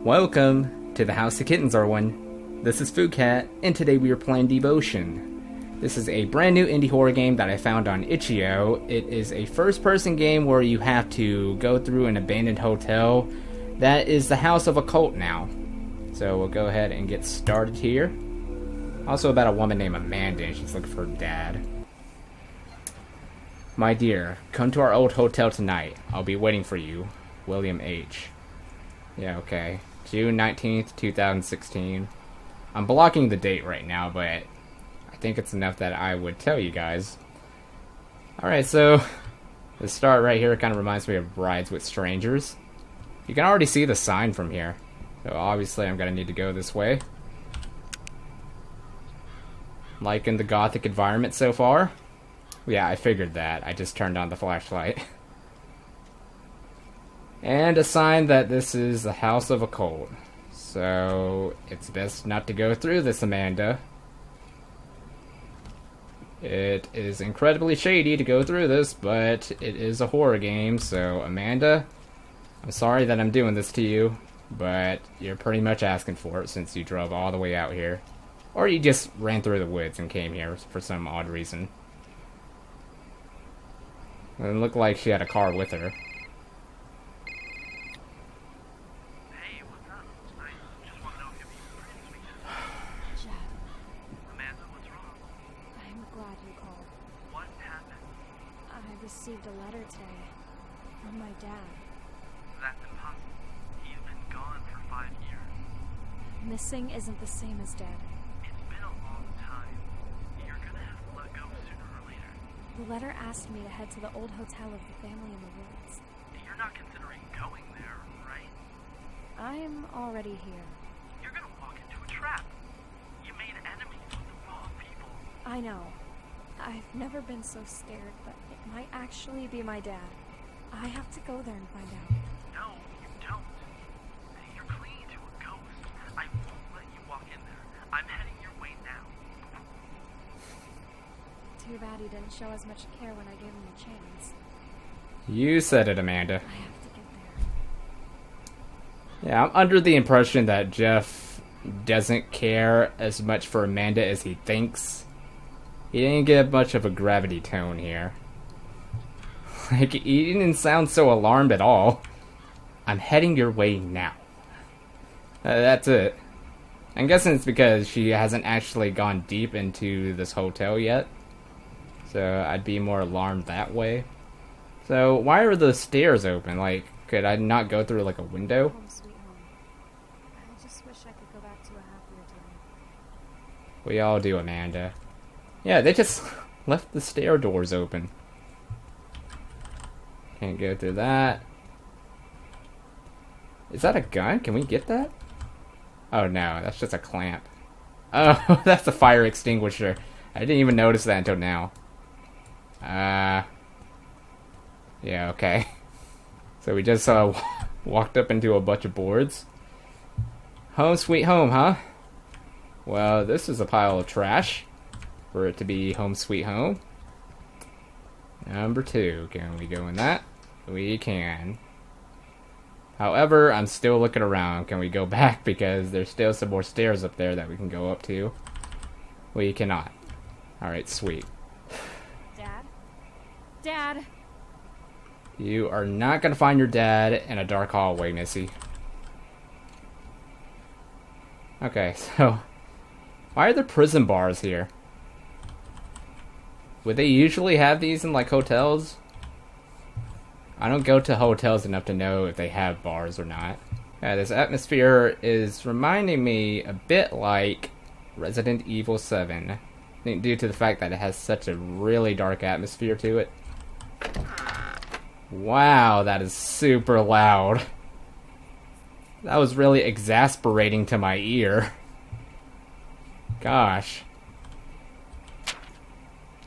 Welcome to the House the Kittens Are One. This is Foodcat, and today we are playing Devotion. This is a brand new indie horror game that I found on itch.io. It is a first-person game where you have to go through an abandoned hotel that is the house of a cult now. So we'll go ahead and get started here. Also about a woman named Amanda, and she's looking for her dad. My dear, come to our old hotel tonight. I'll be waiting for you. William H. Yeah, okay. June 19th, 2016. I'm blocking the date right now, but I think it's enough that I would tell you guys. Alright, so the start right here kind of reminds me of Rides with Strangers. You can already see the sign from here. So obviously I'm going to need to go this way. Liking the gothic environment so far? Yeah, I figured that. I just turned on the flashlight. And a sign that this is the house of a cult. So it's best not to go through this, Amanda. It is incredibly shady to go through this, but it is a horror game, so Amanda, I'm sorry that I'm doing this to you, but you're pretty much asking for it since you drove all the way out here. Or you just ran through the woods and came here for some odd reason. It looked like she had a car with her. Received a letter today from my dad. That's impossible. He's been gone for 5 years. Missing isn't the same as dead. It's been a long time. You're gonna have to let go sooner or later. The letter asked me to head to the old hotel of the family in the woods. You're not considering going there, right? I'm already here. You're gonna walk into a trap. You made enemies with the wrong people. I know. I've never been so scared, but it might actually be my dad. I have to go there and find out. No, you don't. You're clinging to a ghost. I won't let you walk in there. I'm heading your way now. Too bad he didn't show as much care when I gave him a chance. You said it, Amanda. I have to get there. Yeah, I'm under the impression that Jeff doesn't care as much for Amanda as he thinks. He didn't get much of a gravity tone here. Like, he didn't sound so alarmed at all. I'm heading your way now. That's it. I'm guessing it's because she hasn't actually gone deep into this hotel yet. So I'd be more alarmed that way. So why are the stairs open? Like, could I not go through like a window? Home sweet home. I just wish I could go back to a happier time. We all do, Amanda. Yeah, they just left the stair doors open. Can't go through that. Is that a gun? Can we get that? Oh no, that's just a clamp. Oh, that's a fire extinguisher. I didn't even notice that until now. Yeah, okay. So we just walked up into a bunch of boards. Home sweet home, huh? Well, this is a pile of trash. For it to be home sweet home. Number 2. Can we go in that? We can. However, I'm still looking around. Can we go back? Because there's still some more stairs up there that we can go up to. We cannot. Alright, sweet. Dad? Dad! You are not going to find your dad in a dark hallway, Missy. Okay, so why are there prison bars here? Would they usually have these in, like, hotels? I don't go to hotels enough to know if they have bars or not. Yeah, this atmosphere is reminding me a bit like Resident Evil 7. I think due to the fact that it has such a really dark atmosphere to it. Wow, that is super loud. That was really exasperating to my ear. Gosh.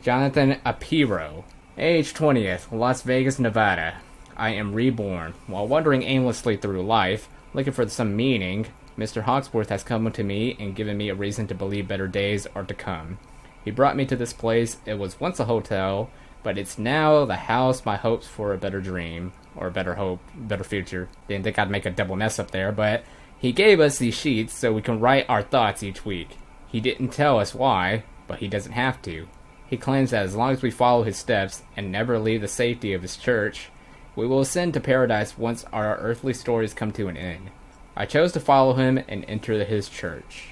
Jonathan Apiro, age 20th, Las Vegas, Nevada. I am reborn. While wandering aimlessly through life, looking for some meaning, Mr. Hawksworth has come to me and given me a reason to believe better days are to come. He brought me to this place. It was once a hotel, but it's now the house my hopes for a better dream, or a better hope, better future. Didn't think I'd make a double mess up there, but He gave us these sheets so we can write our thoughts each week. He didn't tell us why, but he doesn't have to. He claims that as long as we follow his steps and never leave the safety of his church, we will ascend to paradise once our earthly stories come to an end. I chose to follow him and enter his church.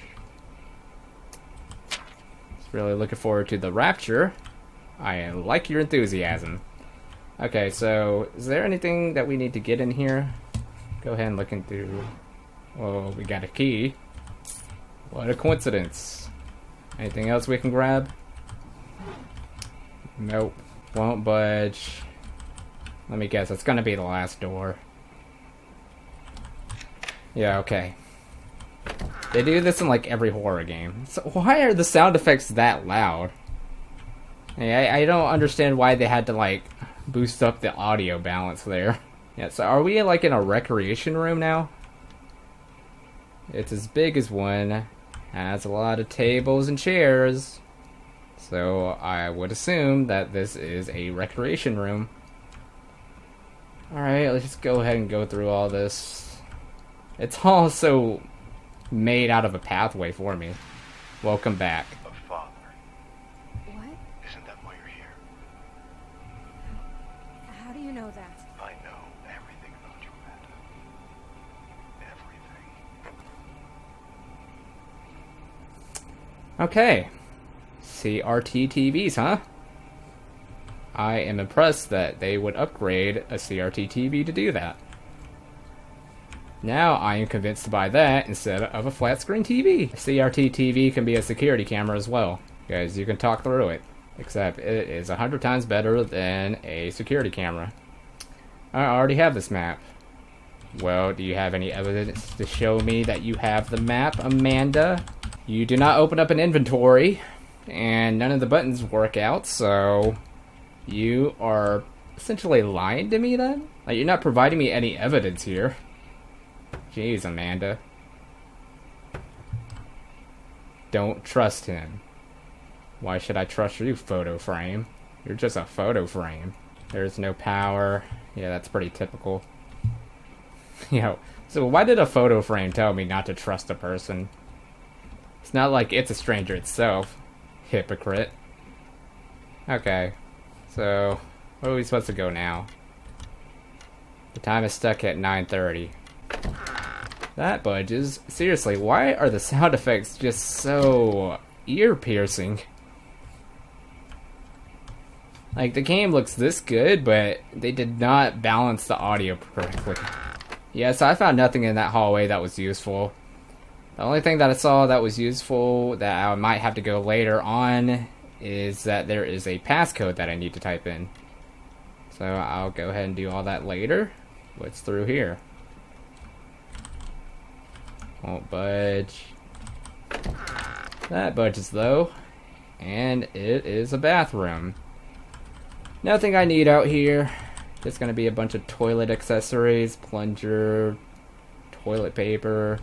Really looking forward to the rapture. I like your enthusiasm. Okay, so is there anything that we need to get in here? Go ahead and look into... Oh, we got a key. What a coincidence. Anything else we can grab? Nope. Won't budge. Let me guess, it's gonna be the last door. Yeah, okay. They do this in like every horror game. So why are the sound effects that loud? Hey, I don't understand why they had to like boost up the audio balance there. Yeah, so are we like in a recreation room now? It's as big as one. Has a lot of tables and chairs. So I would assume that this is a recreation room. Alright, let's just go ahead and go through all this. It's all so made out of a pathway for me. Welcome back. A father. What? Isn't that why you're here? How do you know that? I know everything about you, Amanda. Everything. Okay. CRT TVs, huh? I am impressed that they would upgrade a CRT TV to do that. Now I am convinced to buy that instead of a flat screen TV. A CRT TV can be a security camera as well, because you can talk through it. Except it is 100 times better than a security camera. I already have this map. Well, do you have any evidence to show me that you have the map, Amanda? You do not open up an inventory, and none of the buttons work out, so you are essentially lying to me then? Like, you're not providing me any evidence here. Jeez, Amanda. Don't trust him. Why should I trust you, photo frame? You're just a photo frame. There's no power. Yeah, that's pretty typical. So why did a photo frame tell me not to trust a person? It's not like it's a stranger itself. Hypocrite. Okay. So, where are we supposed to go now? The time is stuck at 9:30. That budges. Seriously, why are the sound effects just so ear-piercing? Like, the game looks this good, but they did not balance the audio correctly. Yeah, so I found nothing in that hallway that was useful. The only thing that I saw that was useful that I might have to go later on is that there is a passcode that I need to type in. So I'll go ahead and do all that later. What's through here? Won't budge. That budges though. And it is a bathroom. Nothing I need out here. Just gonna be a bunch of toilet accessories, plunger, toilet paper,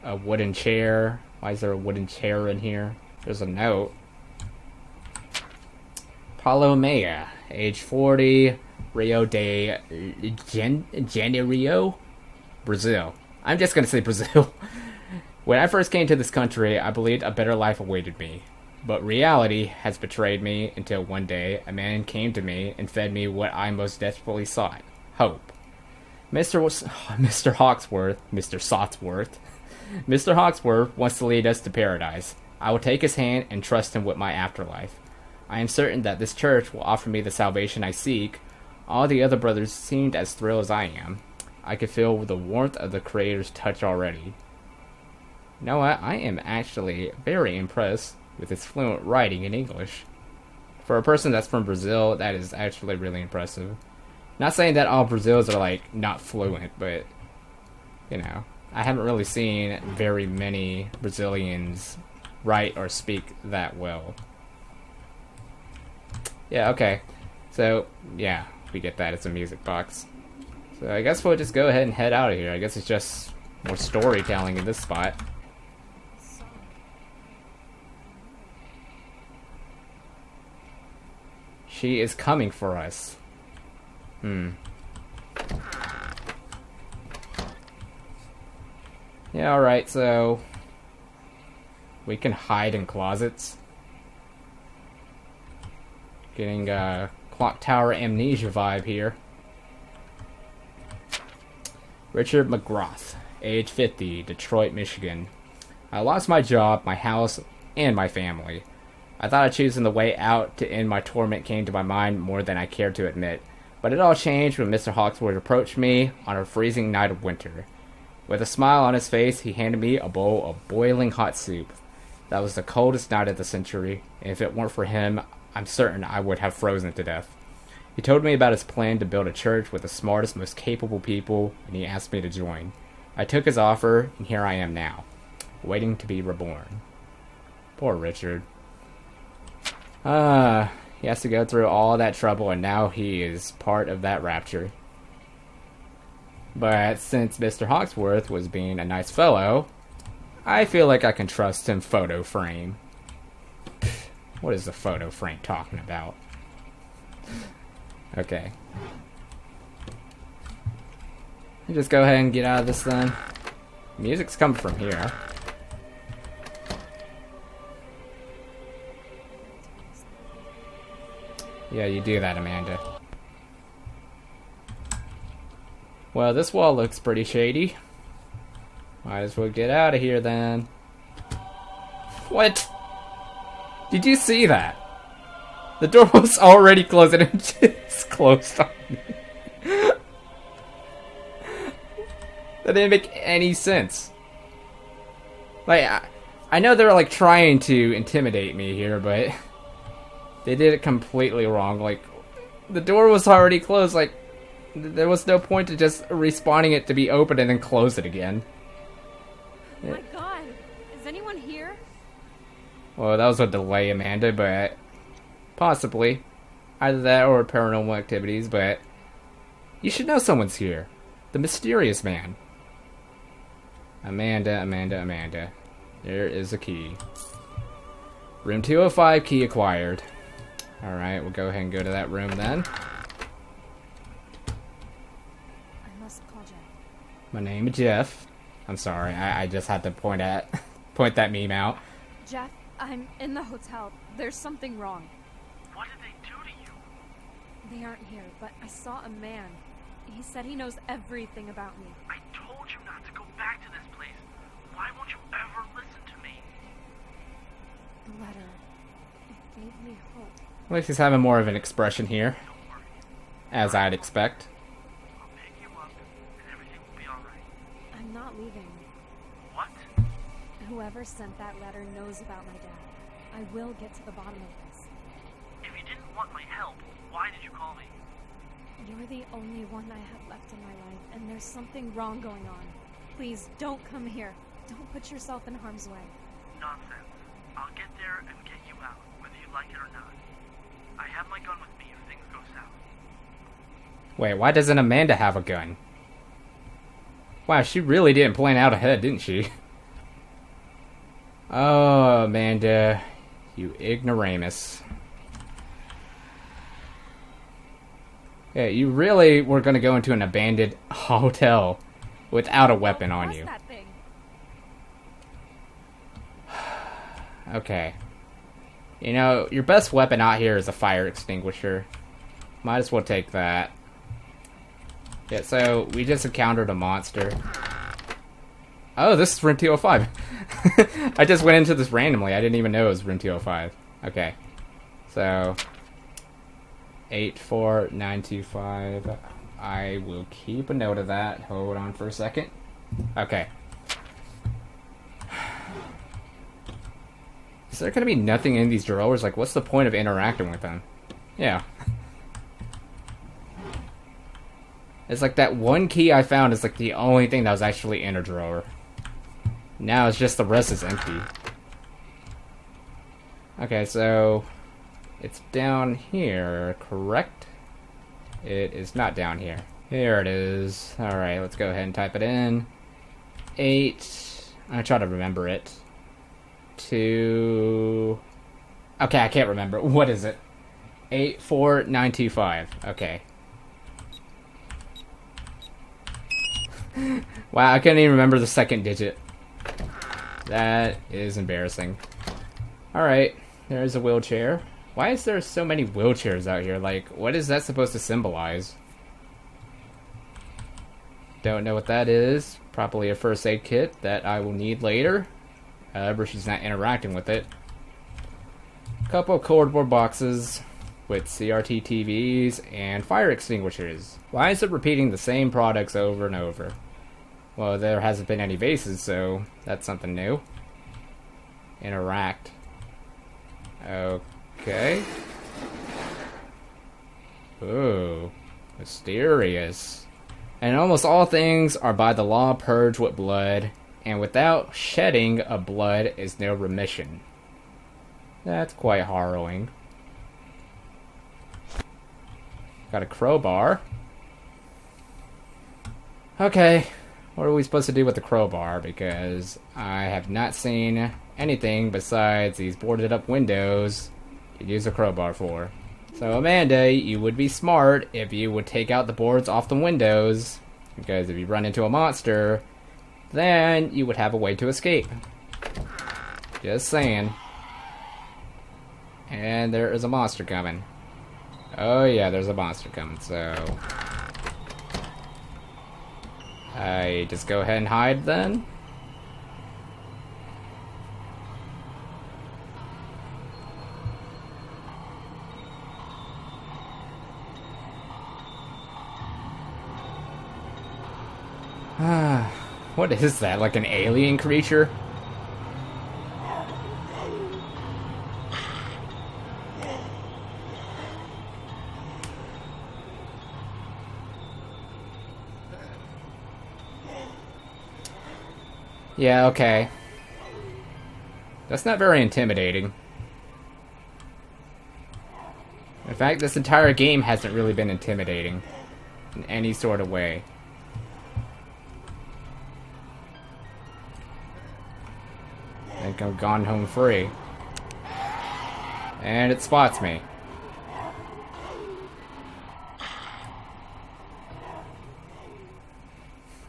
a wooden chair. Why is there a wooden chair in here? There's a note. Paulo Meia, age 40, Rio de Janeiro, Brazil. I'm just gonna say Brazil. When I first came to this country, I believed a better life awaited me. But reality has betrayed me until one day a man came to me and fed me what I most desperately sought. Hope. Mr. Hawksworth wants to lead us to paradise. I will take his hand and trust him with my afterlife. I am certain that this church will offer me the salvation I seek. All the other brothers seemed as thrilled as I am. I could feel the warmth of the Creator's touch already. You know what? I am actually very impressed with his fluent writing in English. For a person that's from Brazil, that is actually really impressive. Not saying that all Brazils are, like, not fluent, but, you know, I haven't really seen very many Brazilians write or speak that well. Yeah, okay. So, yeah, we get that. It's a music box. So I guess we'll just go ahead and head out of here. I guess it's just more storytelling in this spot. She is coming for us. Yeah, alright, so... we can hide in closets. Getting a clock tower amnesia vibe here. Richard McGrath, age 50, Detroit, Michigan. I lost my job, my house, and my family. I thought choosing the way out to end my torment came to my mind more than I cared to admit. But it all changed when Mr. Hawksworth approached me on a freezing night of winter. With a smile on his face, he handed me a bowl of boiling hot soup. That was the coldest night of the century, and if it weren't for him, I'm certain I would have frozen to death. He told me about his plan to build a church with the smartest, most capable people, and he asked me to join. I took his offer, and here I am now, waiting to be reborn. Poor Richard. He has to go through all that trouble, and now he is part of that rapture. But since Mr. Hawksworth was being a nice fellow, I feel like I can trust him photo frame. What is the photo frame talking about? Okay. Just go ahead and get out of this then. Music's coming from here. Yeah, you do that, Amanda. Well, this wall looks pretty shady. Might as well get out of here then. What? Did you see that? The door was already closed and it just closed on me. That didn't make any sense. Like, I know they're like trying to intimidate me here, but they did it completely wrong. Like, the door was already closed. Like, there was no point to just respawning it to be open and then close it again. Oh my god, is anyone here? Well, that was a delay, Amanda, but possibly. Either that or paranormal activities, but you should know someone's here. The mysterious man. Amanda. There is a key. Room 205, key acquired. Alright, we'll go ahead and go to that room then. I must call Jeff. My name is Jeff. I'm sorry, I just had to point that meme out. Jeff, I'm in the hotel. There's something wrong. What did they do to you? They aren't here, but I saw a man. He said he knows everything about me. I told you not to go back to this place. Why won't you ever listen to me? The letter. It gave me hope. At least he's having more of an expression here, Don't worry. as I'd expect. I'll pick you up and everything will be alright. I'm not leaving. What? Whoever sent that letter knows about my dad. I will get to the bottom of this. If you didn't want my help, why did you call me? You're the only one I have left in my life, and there's something wrong going on. Please, don't come here. Don't put yourself in harm's way. Nonsense. I'll get there and get you out, whether you like it or not. I have my gun with me if things go south. Wait, why doesn't Amanda have a gun? Wow, she really didn't plan out ahead, didn't she? Oh, Amanda, you ignoramus. Yeah, you really were going to go into an abandoned hotel without a weapon on What's you. that thing? Okay. You know, your best weapon out here is a fire extinguisher. Might as well take that. Yeah, so we just encountered a monster. Oh, this is room 205. I just went into this randomly. I didn't even know it was room 205. Okay. So 84925. I will keep a note of that. Hold on for a second. Okay. Is there gonna be nothing in these drawers? Like, what's the point of interacting with them? Yeah. It's like that one key I found is like the only thing that was actually in a drawer. Now it's just the rest is empty. Okay, so it's down here, correct? It is not down here. Here it is. Alright, let's go ahead and type it in. 8. I'm gonna try to remember it. 2. Okay, I can't remember. What is it? 84925. Okay. Wow, I couldn't even remember the second digit. That is embarrassing. Alright, there's a wheelchair. Why is there so many wheelchairs out here? Like, what is that supposed to symbolize? Don't know what that is. Probably a first aid kit that I will need later. However, she's not interacting with it. Couple of cardboard boxes with CRT TVs and fire extinguishers. Why is it repeating the same products over and over? Well, there hasn't been any vases, so that's something new. Interact. Okay. Ooh. Mysterious. And almost all things are by the law purged with blood, and without shedding of blood is no remission. That's quite harrowing. Got a crowbar. Okay, what are we supposed to do with the crowbar? Because I have not seen anything besides these boarded up windows to use a crowbar for. So Amanda, you would be smart if you would take out the boards off the windows, because if you run into a monster, then you would have a way to escape. Just saying. And there is a monster coming. Oh yeah, there's a monster coming, so I just go ahead and hide then. What is that? Like an alien creature? Yeah, okay. That's not very intimidating. In fact, this entire game hasn't really been intimidating in any sort of way. I think I've gone home free. And it spots me.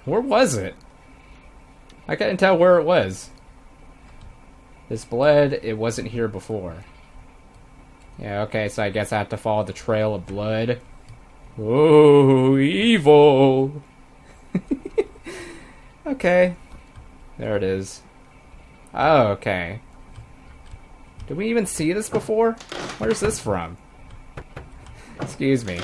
Where was it? I couldn't tell where it was. This blood, it wasn't here before. Yeah, okay, so I guess I have to follow the trail of blood. Oh, evil! Okay. There it is. Oh, okay. Did we even see this before? Where's this from? Excuse me.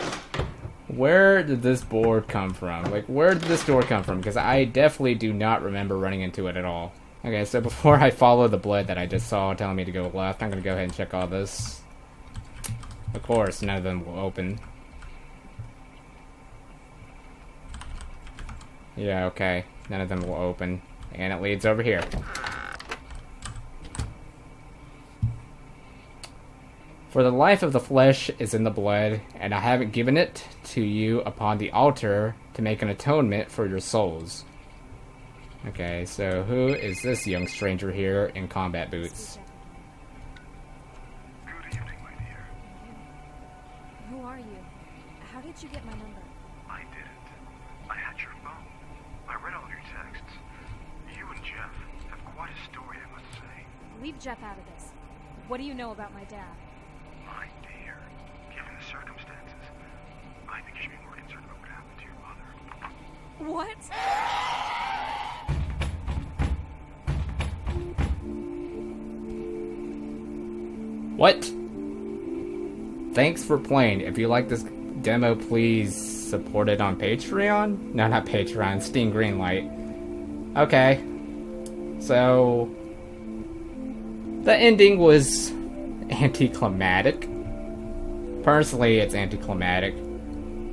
Where did this board come from? Like, where did this door come from? Because I definitely do not remember running into it at all. Okay, so before I follow the blood that I just saw telling me to go left, I'm going to go ahead and check all this. Of course, none of them will open. Yeah, okay. None of them will open. And it leads over here. For the life of the flesh is in the blood, and I haven't given it to you upon the altar to make an atonement for your souls. Okay, so who is this young stranger here in combat boots? Good evening, my dear. Who are you? How did you get my number? I didn't. I had your phone. I read all your texts. You and Jeff have quite a story, I must say. Leave Jeff out of this. What do you know about my dad? My dear, given the circumstances, I think you should be more concerned about what happened to your mother. What? What? Thanks for playing. If you like this demo, please support it on Patreon? No, not Patreon, Steam Greenlight. Okay. So the ending was anticlimactic. Personally, it's anticlimactic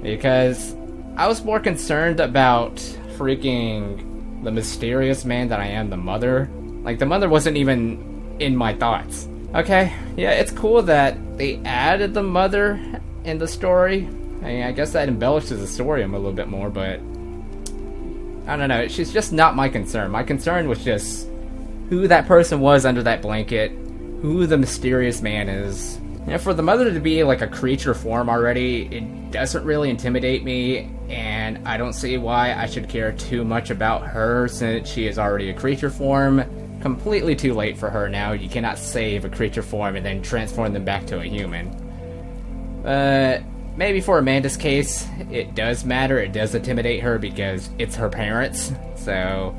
because I was more concerned about freaking the mysterious man that I am, the mother. Like, the mother wasn't even in my thoughts. Okay, yeah, it's cool that they added the mother in the story. I mean, I guess that embellishes the story a little bit more, but I don't know, she's just not my concern. My concern was just who that person was under that blanket, who the mysterious man is. And for the mother to be like a creature form already, it doesn't really intimidate me, and I don't see why I should care too much about her since she is already a creature form. completely too late for her now. You cannot save a creature form and then transform them back to a human. Maybe for Amanda's case, it does matter. It does intimidate her because it's her parents. So,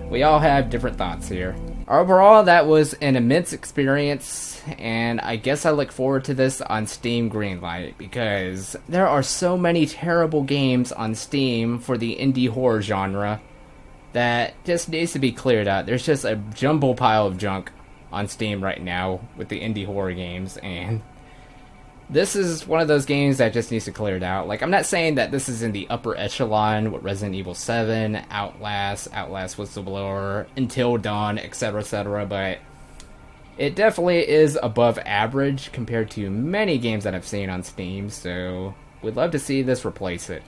we all have different thoughts here. Overall, that was an immense experience, and I guess I look forward to this on Steam Greenlight, because there are so many terrible games on Steam for the indie horror genre that just needs to be cleared out. There's just a jumble pile of junk on Steam right now with the indie horror games, and this is one of those games that just needs to clear it out. Like, I'm not saying that this is in the upper echelon with Resident Evil 7, Outlast Whistleblower, Until Dawn, etc., but it definitely is above average compared to many games that I've seen on Steam, so we'd love to see this replace it.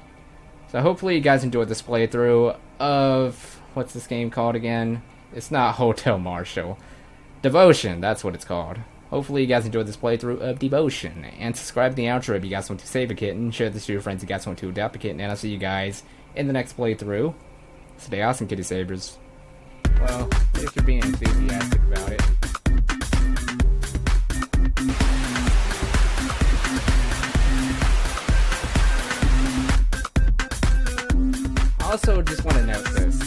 So hopefully you guys enjoyed this playthrough of, what's this game called again? It's not Hotel Marshall. Devotion, that's what it's called. Hopefully you guys enjoyed this playthrough of Devotion, and subscribe to the outro if you guys want to save a kitten, share this to your friends if you guys want to adopt a kitten, and I'll see you guys in the next playthrough. Stay awesome, kitty savers. Well, if you're being enthusiastic about it. Also, just want to note this.